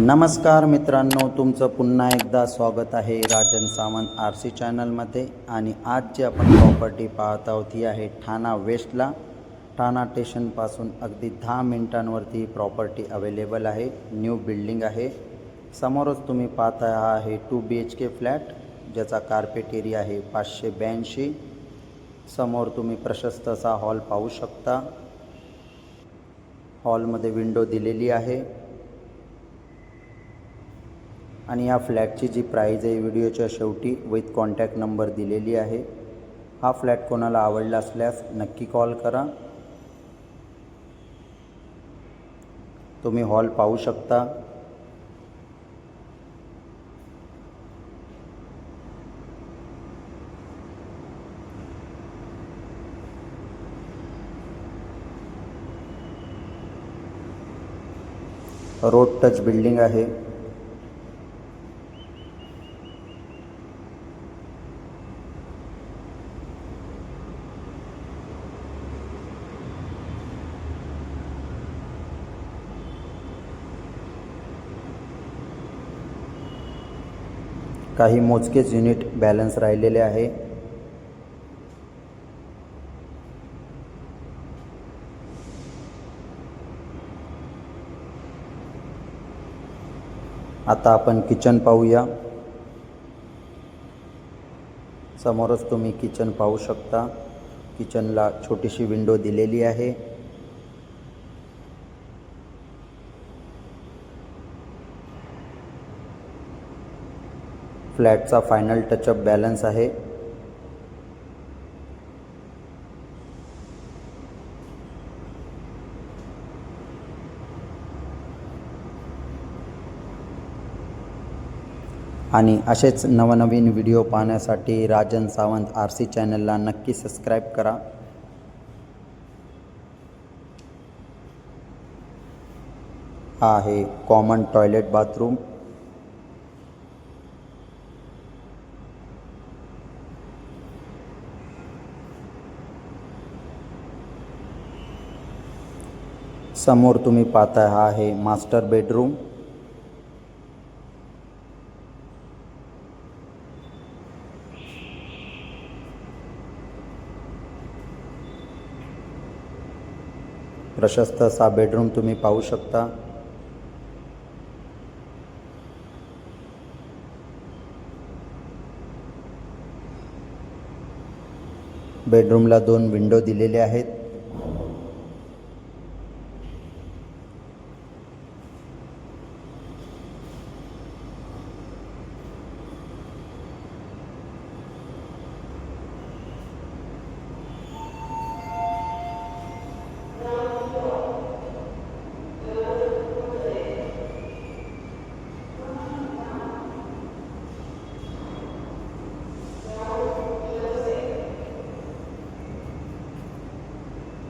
नमस्कार मित्रांनो, तुमचं पुन्हा एकदा स्वागत आहे राजन सावंत RC चॅनलमध्ये. आणि आज जी आपण प्रॉपर्टी पाहत आहोत ती आहे ठाणा वेस्टला. ठाणा स्टेशनपासून अगदी 10 मिनिटांवरती प्रॉपर्टी अवेलेबल आहे. न्यू बिल्डिंग आहे. समोरच तुम्ही पाहता हा आहे 2 BHK फ्लॅट, ज्याचा कार्पेट एरिया आहे 582. समोर तुम्ही प्रशस्त असा हॉल पाहू शकता. हॉलमध्ये विंडो दिलेली आहे. आणि या फ्लॅटची जी प्राईज आहे व्हिडिओच्या शेवटी विथ कॉन्टॅक्ट नंबर दिलेली आहे. हा फ्लॅट कोणाला आवडला असल्यास नक्की कॉल करा. तुम्ही हॉल पाहू शकता. रोड टच बिल्डिंग आहे. काही मोजकेच युनिट बॅलन्स राहिलेले आहे. आता आपण किचन पाहूया. समोरच तुम्ही किचन पाहू शकता. किचनला छोटीशी विंडो दिलेली आहे. फ्लॅटचा फायनल टचअप बॅलन्स आहे. आणि असेच नवनवीन व्हिडिओ पाहण्यासाठी राजन सावंत RC चॅनलला नक्की सबस्क्राईब करा. हा आहे कॉमन टॉयलेट बाथरूम. समोर तुम्ही पाहता हा आहे मास्टर बेडरूम. प्रशस्त असा बेडरूम तुम्ही पाहू शकता. बेडरूमला 2 विंडो दिलेले आहेत.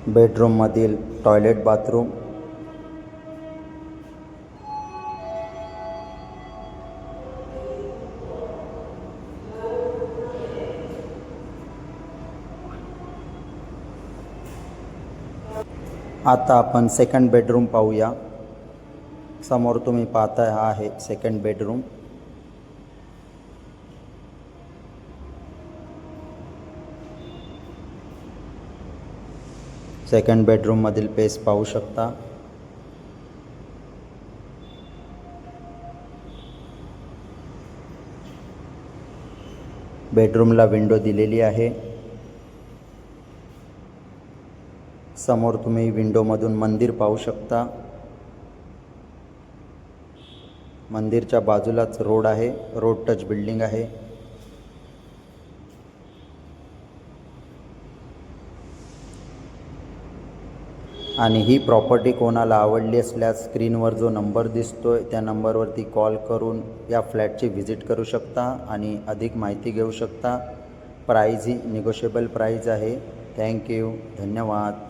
बेडरूममधील टॉयलेट बाथरूम. आता आपण सेकंड बेडरूम पाहूया. समोर तुम्ही पाहताय हा आहे सेकंड बेडरूम. सेकंड बेडरूममधील पेस पाहू शकता. बेडरूमला विंडो दिलेली आहे. समोर तुम्ही विंडोमधून मंदिर पाहू शकता. मंदिरच्या बाजूलाच रोड आहे. रोड टच बिल्डिंग आहे. आणि ही प्रॉपर्टी कोणाला आवडली असल्यास स्क्रीनवर जो नंबर दिसतोय त्या नंबरवरती कॉल करून या फ्लॅटची व्हिजिट करू शकता आणि अधिक माहिती घेऊ शकता. प्राईज ही निगोशिएबल प्राईज आहे. थँक्यू. धन्यवाद.